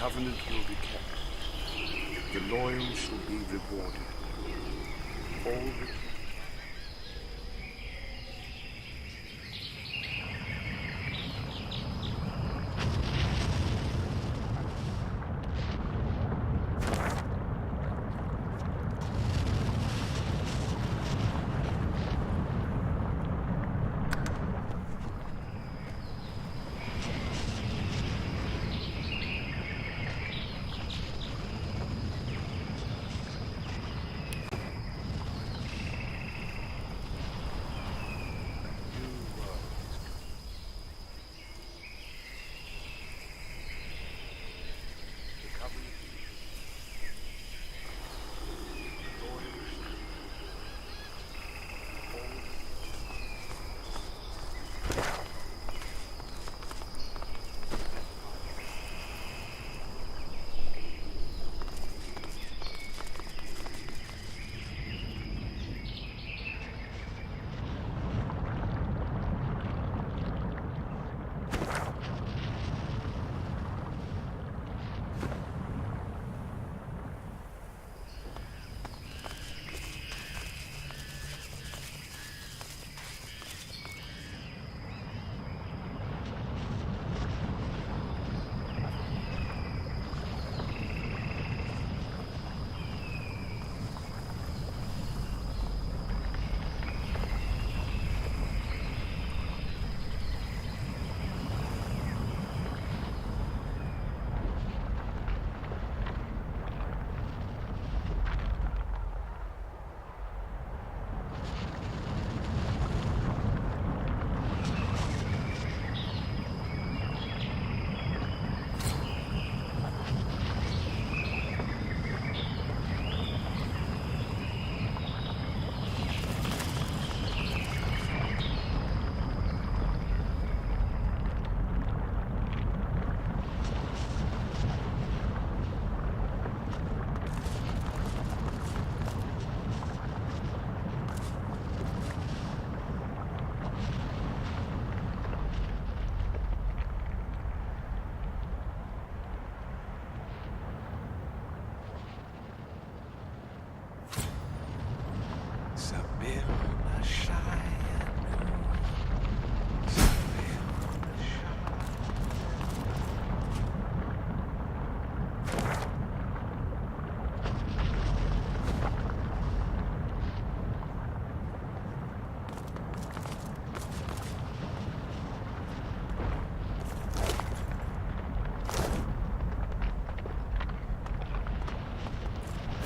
covenant will be kept. The loyal shall be rewarded. All the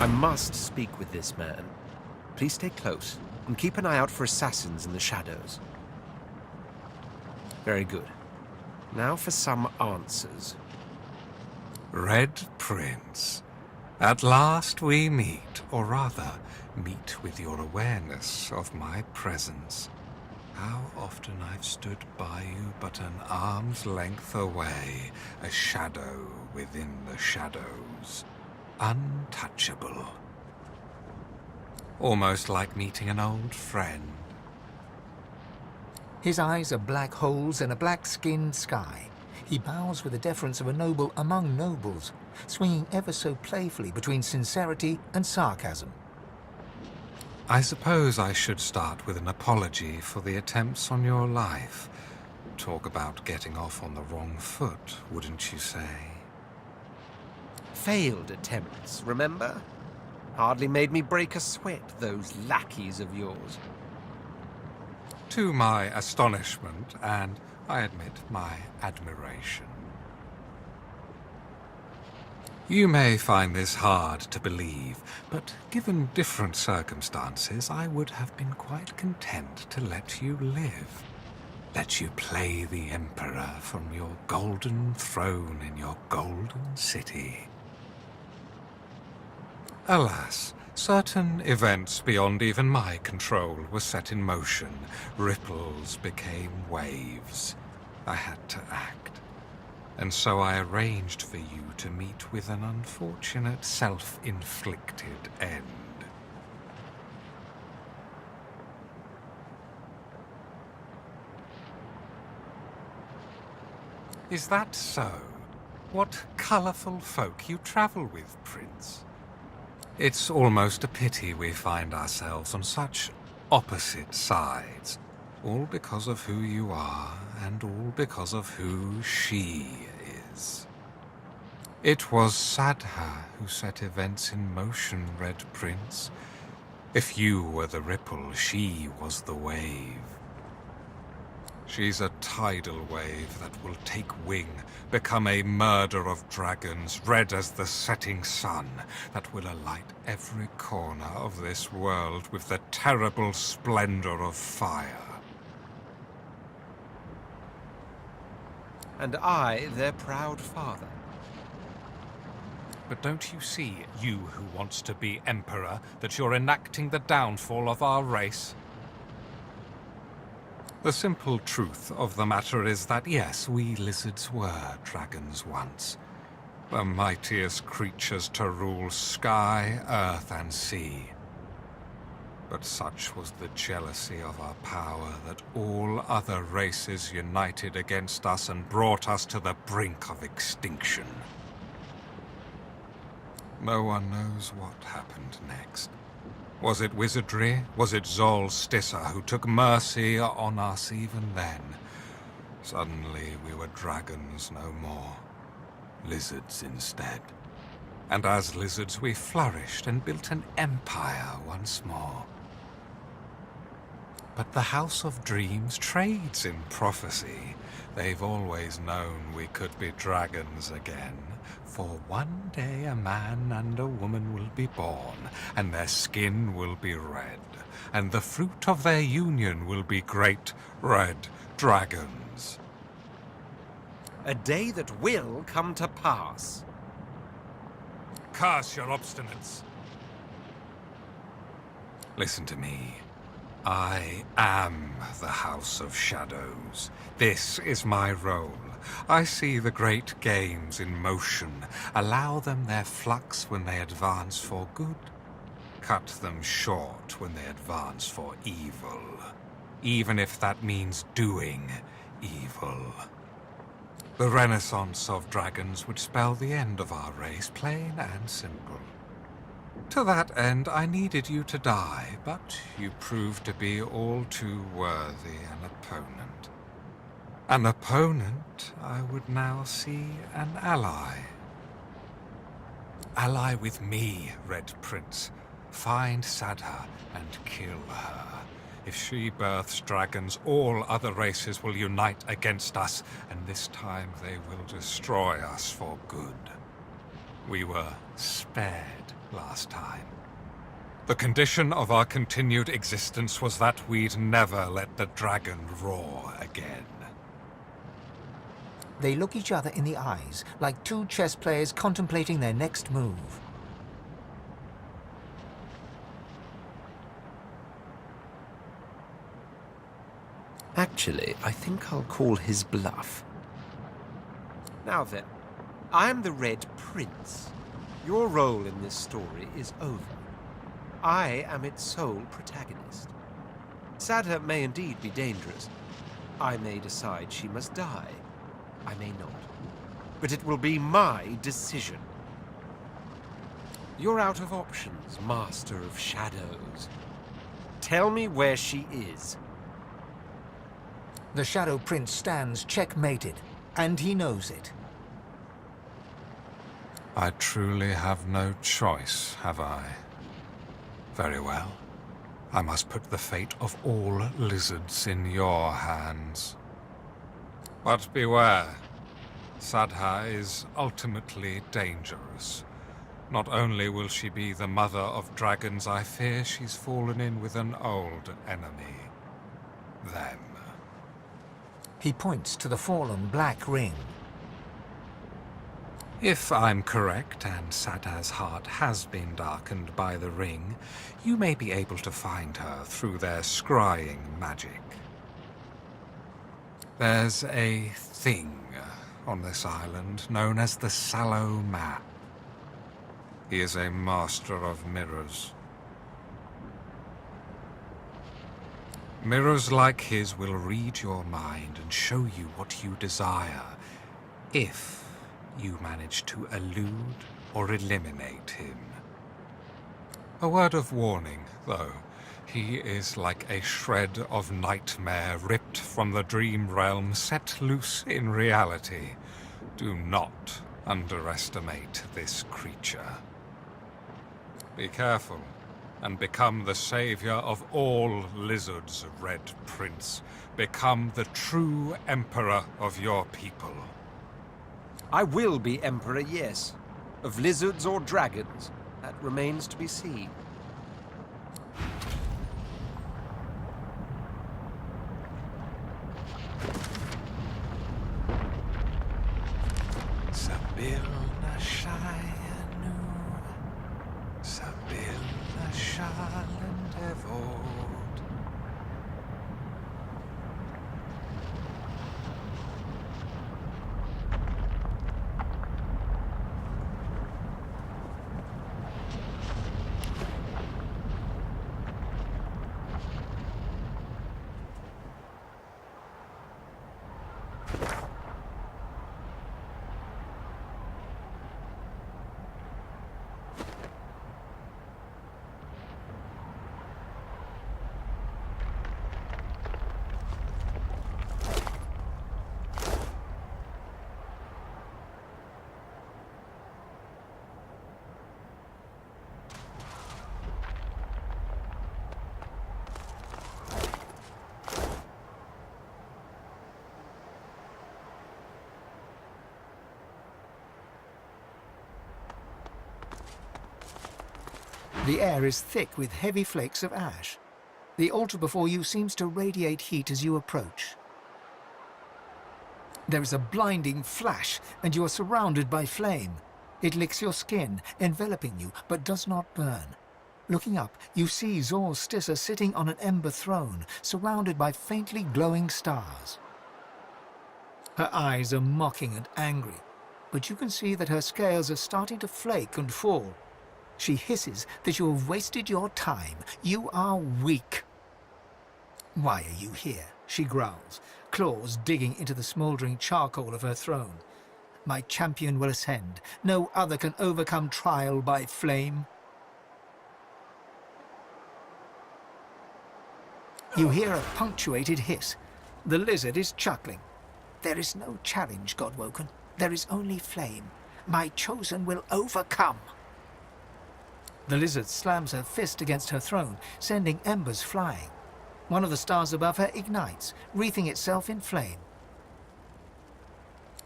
I must speak with this man. Please stay close and keep an eye out for assassins in the shadows. Very good. Now for some answers. Red Prince, at last we meet, or rather, meet with your awareness of my presence. How often I've stood by you but an arm's length away, a shadow within the shadows. Untouchable. Almost like meeting an old friend. His eyes are black holes in a black-skinned sky. He bows with the deference of a noble among nobles, swinging ever so playfully between sincerity and sarcasm. I suppose I should start with an apology for the attempts on your life. Talk about getting off on the wrong foot, wouldn't you say? Failed attempts, remember? Hardly made me break a sweat, those lackeys of yours. To my astonishment, and I admit my admiration. You may find this hard to believe, but given different circumstances, I would have been quite content to let you live. Let you play the Emperor from your golden throne in your golden city. Alas, certain events beyond even my control were set in motion. Ripples became waves. I had to act. And so I arranged for you to meet with an unfortunate self-inflicted end. Is that so? What colourful folk you travel with, Prince. It's almost a pity we find ourselves on such opposite sides, all because of who you are, and all because of who she is. It was Sadha who set events in motion, Red Prince. If you were the ripple, she was the wave. She's a tidal wave that will take wing, become a murder of dragons, red as the setting sun, that will alight every corner of this world with the terrible splendor of fire. And I, their proud father. But don't you see, you who wants to be emperor, that you're enacting the downfall of our race? The simple truth of the matter is that, yes, we lizards were dragons once. The mightiest creatures to rule sky, earth, and sea. But such was the jealousy of our power that all other races united against us and brought us to the brink of extinction. No one knows what happened next. Was it wizardry? Was it Zol Stissa who took mercy on us even then? Suddenly we were dragons no more. Lizards instead. And as lizards we flourished and built an empire once more. But the House of Dreams trades in prophecy. They've always known we could be dragons again. For one day a man and a woman will be born, and their skin will be red, and the fruit of their union will be great red dragons. A day that will come to pass. Curse your obstinance. Listen to me. I am the House of Shadows. This is my role. I see the great games in motion, allow them their flux when they advance for good, cut them short when they advance for evil, even if that means doing evil. The renaissance of dragons would spell the end of our race, plain and simple. To that end, I needed you to die, but you proved to be all too worthy an opponent. An opponent, I would now see an ally. Ally with me, Red Prince. Find Sadha and kill her. If she births dragons, all other races will unite against us, and this time they will destroy us for good. We were spared last time. The condition of our continued existence was that we'd never let the dragon roar again. They look each other in the eyes, like two chess players contemplating their next move. Actually, I think I'll call his bluff. Now then, I'm the Red Prince. Your role in this story is over. I am its sole protagonist. Sadha may indeed be dangerous. I may decide she must die. I may not. But it will be my decision. You're out of options, Master of Shadows. Tell me where she is. The Shadow Prince stands checkmated, and he knows it. I truly have no choice, have I? Very well. I must put the fate of all lizards in your hands. But beware. Sadha is ultimately dangerous. Not only will she be the mother of dragons, I fear she's fallen in with an old enemy. Them. He points to the fallen black ring. If I'm correct, and Sadha's heart has been darkened by the ring, you may be able to find her through their scrying magic. There's a thing on this island known as the Sallow Man. He is a master of mirrors. Mirrors like his will read your mind and show you what you desire, if you manage to elude or eliminate him. A word of warning, though. He is like a shred of nightmare ripped from the dream realm set loose in reality. Do not underestimate this creature. Be careful, and become the savior of all lizards, Red Prince. Become the true emperor of your people. I will be Emperor, yes. Of lizards or dragons, that remains to be seen. Sabil Nashayanu, Sabil Nashalendevod. The air is thick with heavy flakes of ash. The altar before you seems to radiate heat as you approach. There is a blinding flash, and you are surrounded by flame. It licks your skin, enveloping you, but does not burn. Looking up, you see Zor Stissa sitting on an ember throne, surrounded by faintly glowing stars. Her eyes are mocking and angry, but you can see that her scales are starting to flake and fall. She hisses that you have wasted your time. You are weak. Why are you here? She growls, claws digging into the smouldering charcoal of her throne. My champion will ascend. No other can overcome trial by flame. You hear a punctuated hiss. The lizard is chuckling. There is no challenge, Godwoken. There is only flame. My chosen will overcome. The lizard slams her fist against her throne, sending embers flying. One of the stars above her ignites, wreathing itself in flame.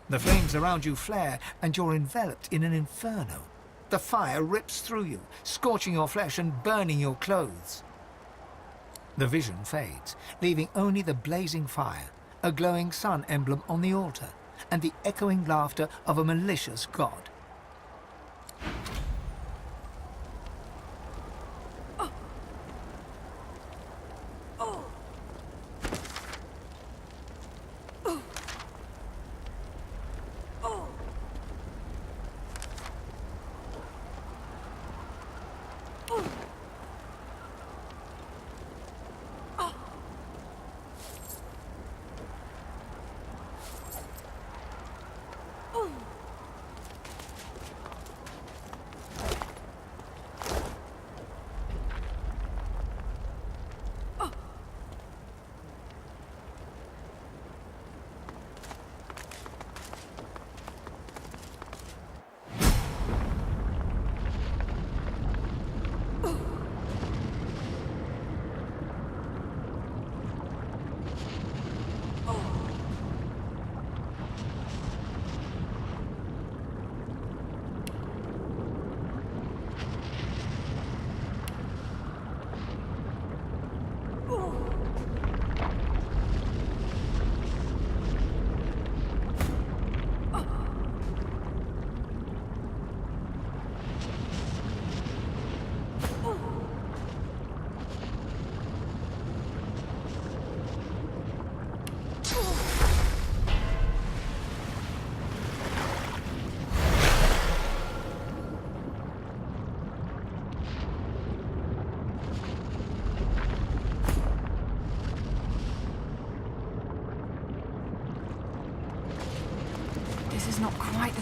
The flames around you flare, and you're enveloped in an inferno. The fire rips through you, scorching your flesh and burning your clothes. The vision fades, leaving only the blazing fire, a glowing sun emblem on the altar, and the echoing laughter of a malicious god.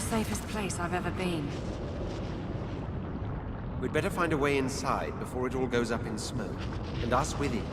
safest place I've ever been. We'd better find a way inside before it all goes up in smoke, and us with it.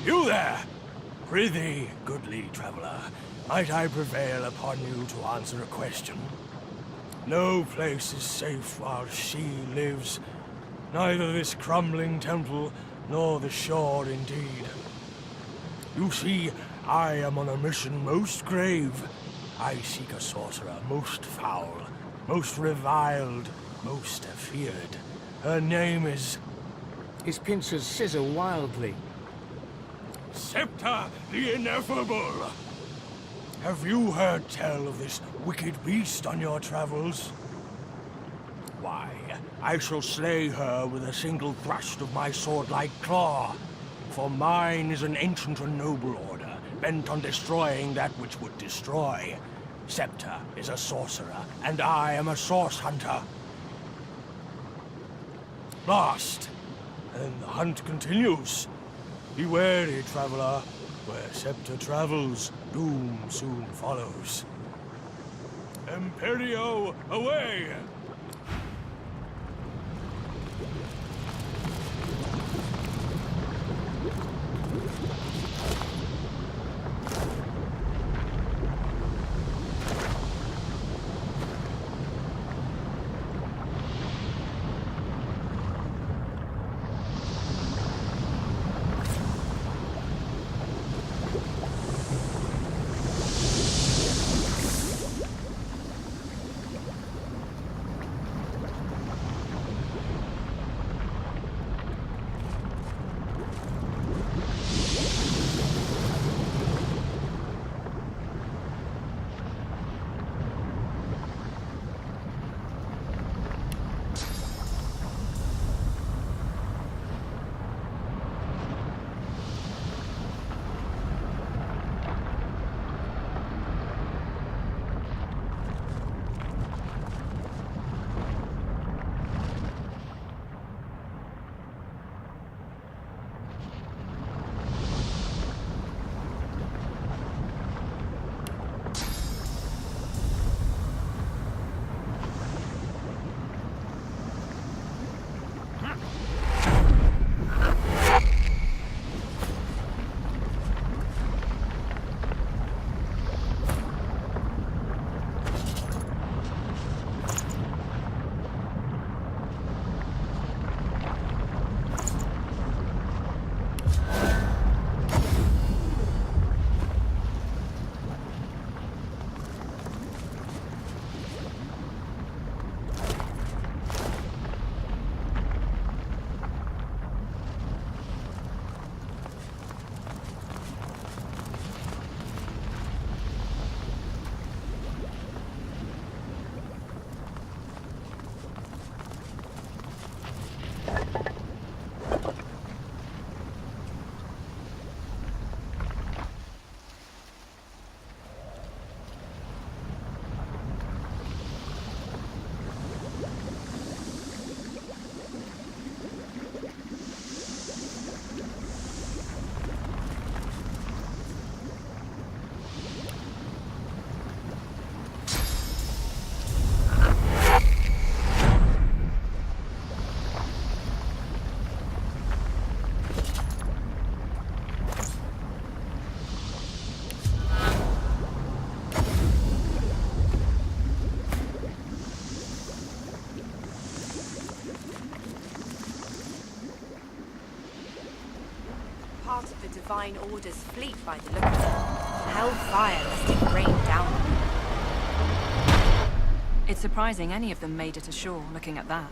You there! Prithee, goodly traveller, might I prevail upon you to answer a question? No place is safe while she lives, neither this crumbling temple nor the shore indeed. You see, I am on a mission most grave. I seek a sorcerer most foul, most reviled, most feared. Her name is... His pincers scissor wildly. Septa the Ineffable! Have you heard tell of this wicked beast on your travels? Why, I shall slay her with a single thrust of my sword-like claw, for mine is an ancient and noble order, bent on destroying that which would destroy. Septa is a sorcerer, and I am a source hunter. Lost, and the hunt continues. Be wary, traveler. Where Septa travels, doom soon follows. Imperio, away! divine order's fleet by the look of it. Hellfire must have rained down on them. It's surprising any of them made it ashore, looking at that.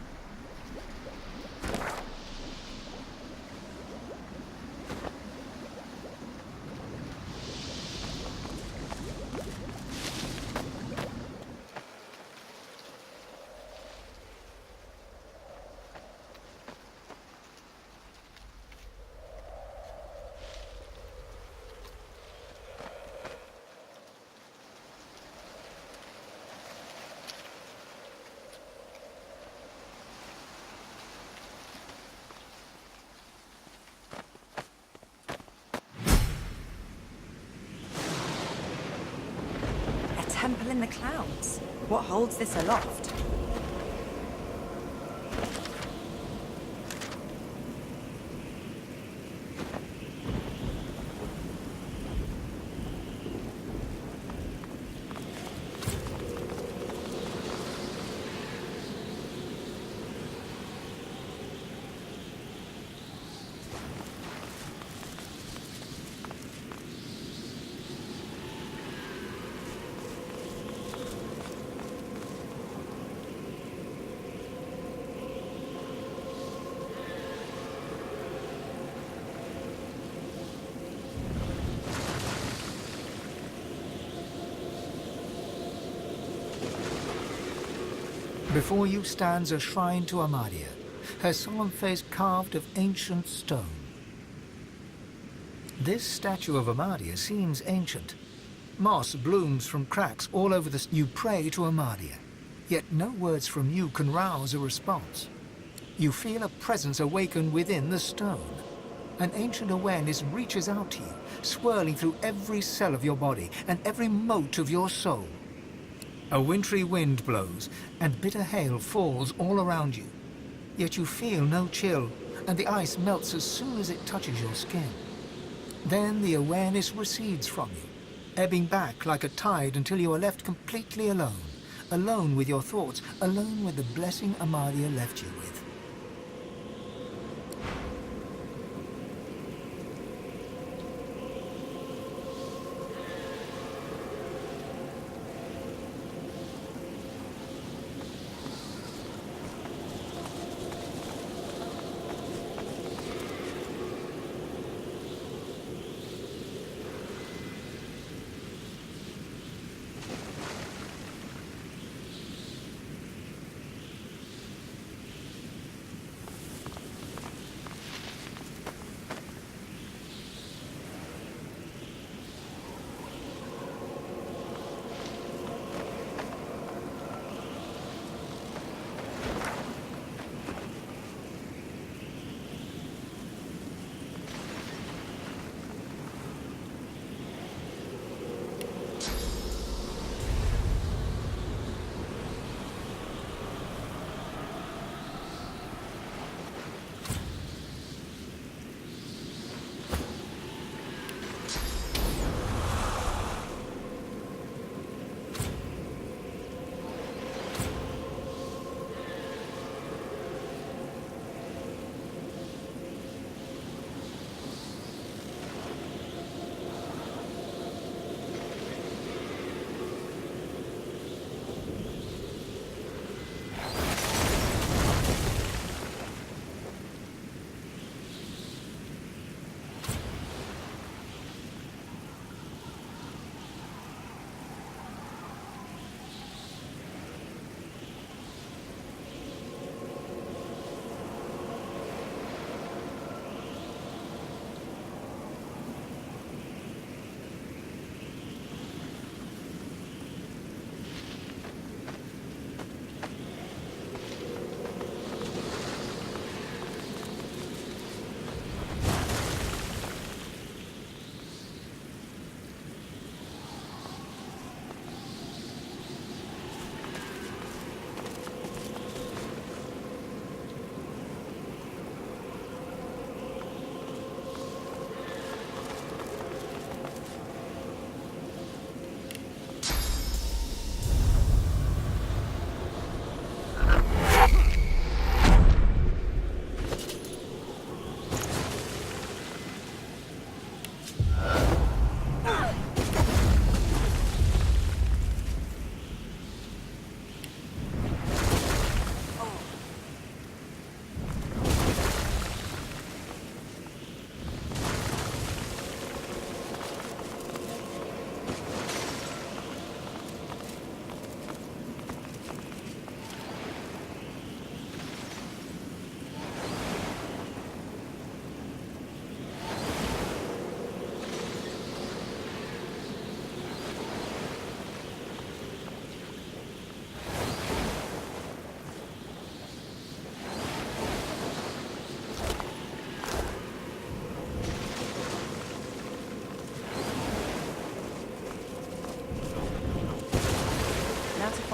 Temple in the clouds. What holds this aloft? Before you stands a shrine to Amadia, her solemn face carved of ancient stone. This statue of Amadia seems ancient. Moss blooms from cracks all over the... You pray to Amadia, yet no words from you can rouse a response. You feel a presence awaken within the stone. An ancient awareness reaches out to you, swirling through every cell of your body and every mote of your soul. A wintry wind blows, and bitter hail falls all around you. Yet you feel no chill, and the ice melts as soon as it touches your skin. Then the awareness recedes from you, ebbing back like a tide until you are left completely alone. Alone with your thoughts, alone with the blessing Amadia left you with.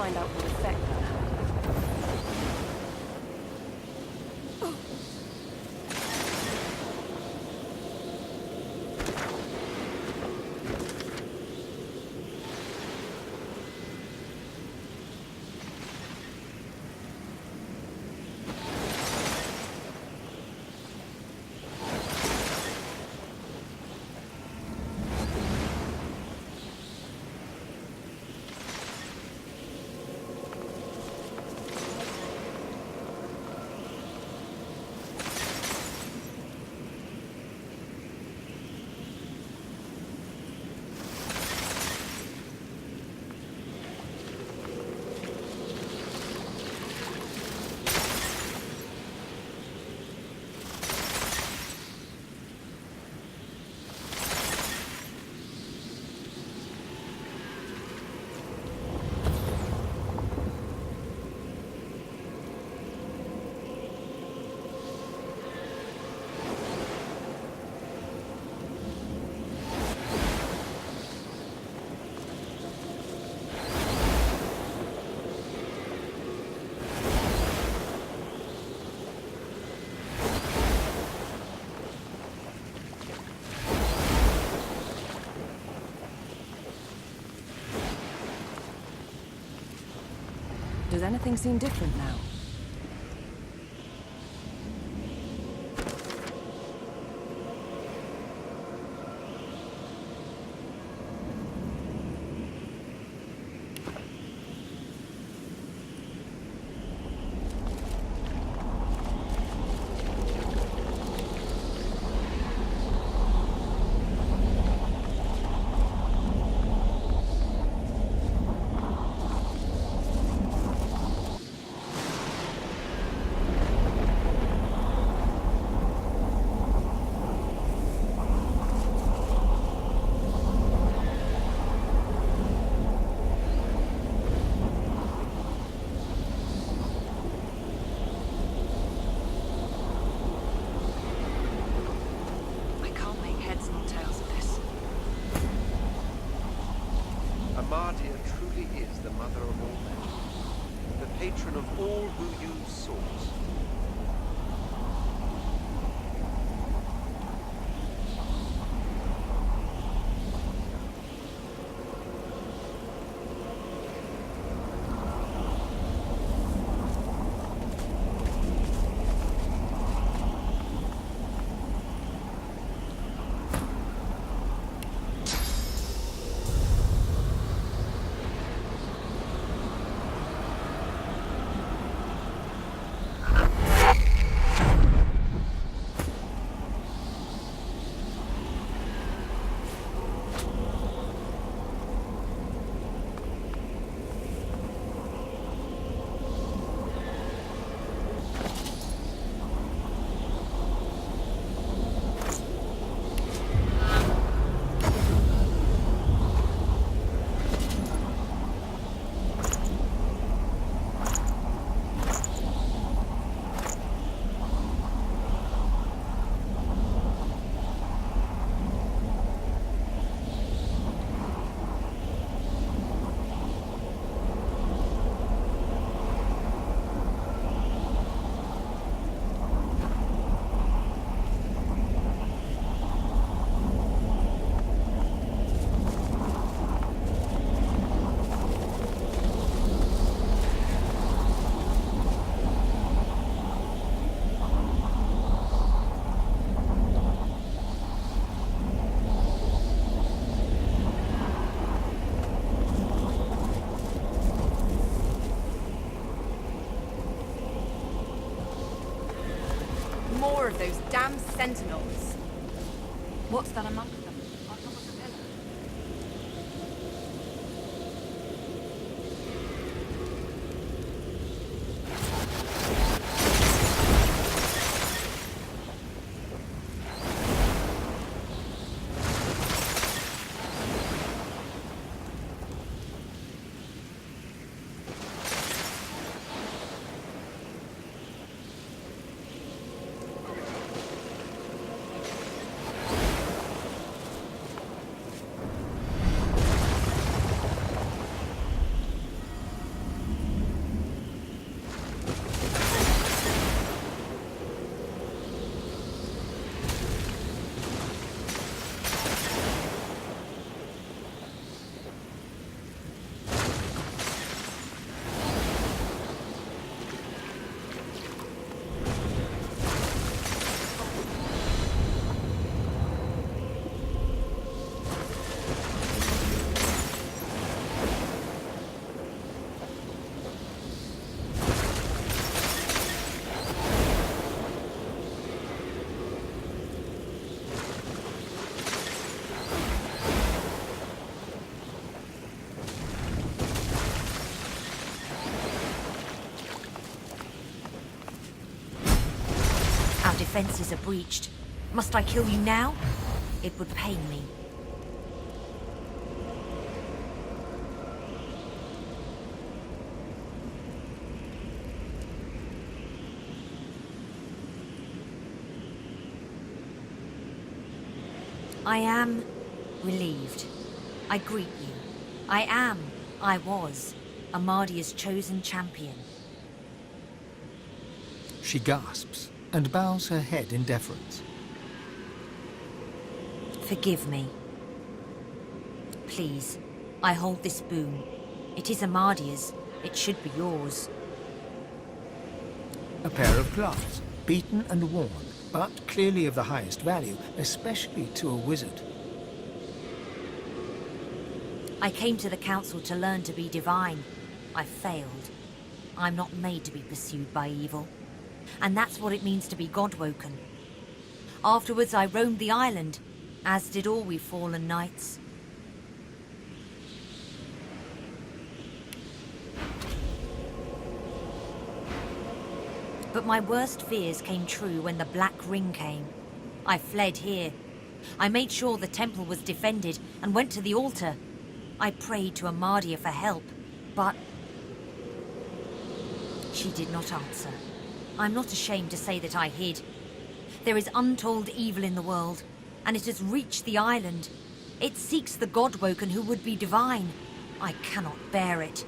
find out what effect that had. Does anything seem different now? Amadia truly is the mother of all men, the patron of all who use swords. More of those damn sentinels. What's that among them? On top of the pillar? defenses are breached. Must I kill you now? It would pain me. I am relieved. I greet you. I was, Amadia's chosen champion. She gasps and bows her head in deference. Forgive me. Please, I hold this boon. It is Amadia's. It should be yours. A pair of gloves, beaten and worn, but clearly of the highest value, especially to a wizard. I came to the council to learn to be divine. I failed. I'm not made to be pursued by evil. And that's what it means to be God-woken. Afterwards, I roamed the island, as did all we fallen knights. But my worst fears came true when the Black Ring came. I fled here. I made sure the temple was defended and went to the altar. I prayed to Amadia for help, but she did not answer. I'm not ashamed to say that I hid. There is untold evil in the world, and it has reached the island. It seeks the God-woken who would be divine. I cannot bear it.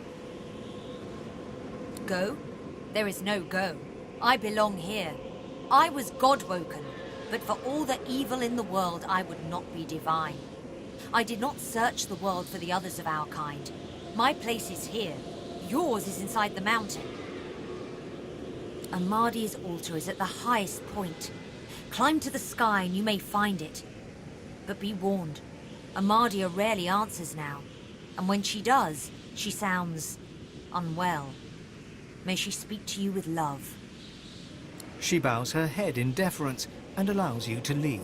Go? There is no go. I belong here. I was God-woken, but for all the evil in the world, I would not be divine. I did not search the world for the others of our kind. My place is here. Yours is inside the mountain. Amadia's altar is at the highest point. Climb to the sky and you may find it. But be warned, Amadia rarely answers now. And when she does, she sounds unwell. May she speak to you with love. She bows her head in deference and allows you to leave.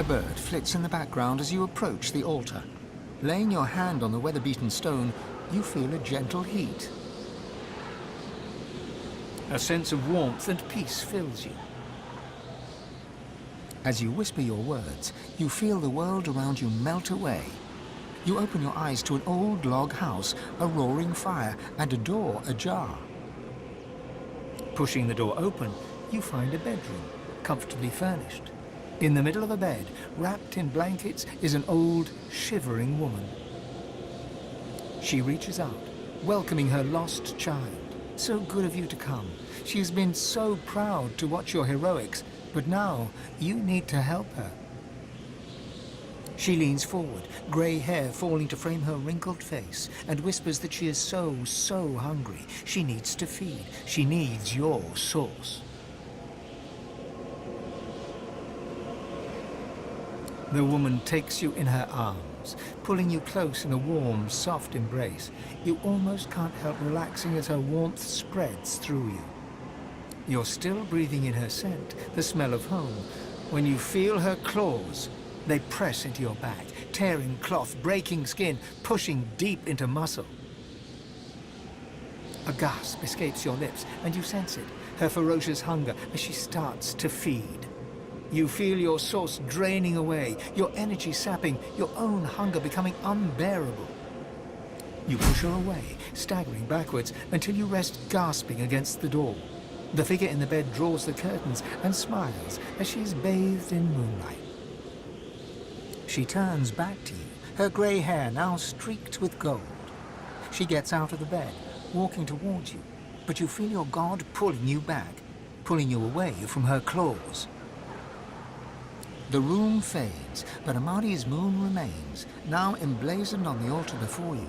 A bird flits in the background as you approach the altar. Laying your hand on the weather-beaten stone, you feel a gentle heat. A sense of warmth and peace fills you. As you whisper your words, you feel the world around you melt away. You open your eyes to an old log house, a roaring fire, and a door ajar. Pushing the door open, you find a bedroom, comfortably furnished. In the middle of a bed, wrapped in blankets, is an old, shivering woman. She reaches out, welcoming her lost child. So good of you to come. She has been so proud to watch your heroics, but now you need to help her. She leans forward, grey hair falling to frame her wrinkled face, and whispers that she is so hungry. She needs to feed. She needs your sauce. The woman takes you in her arms, pulling you close in a warm, soft embrace. You almost can't help relaxing as her warmth spreads through you. You're still breathing in her scent, the smell of home, when you feel her claws. They press into your back, tearing cloth, breaking skin, pushing deep into muscle. A gasp escapes your lips, and you sense it, her ferocious hunger as she starts to feed. You feel your source draining away, your energy sapping, your own hunger becoming unbearable. You push her away, staggering backwards, until you rest gasping against the door. The figure in the bed draws the curtains and smiles as she is bathed in moonlight. She turns back to you, her grey hair now streaked with gold. She gets out of the bed, walking towards you, but you feel your god pulling you back, pulling you away from her claws. The room fades, but Amadi's moon remains, now emblazoned on the altar before you.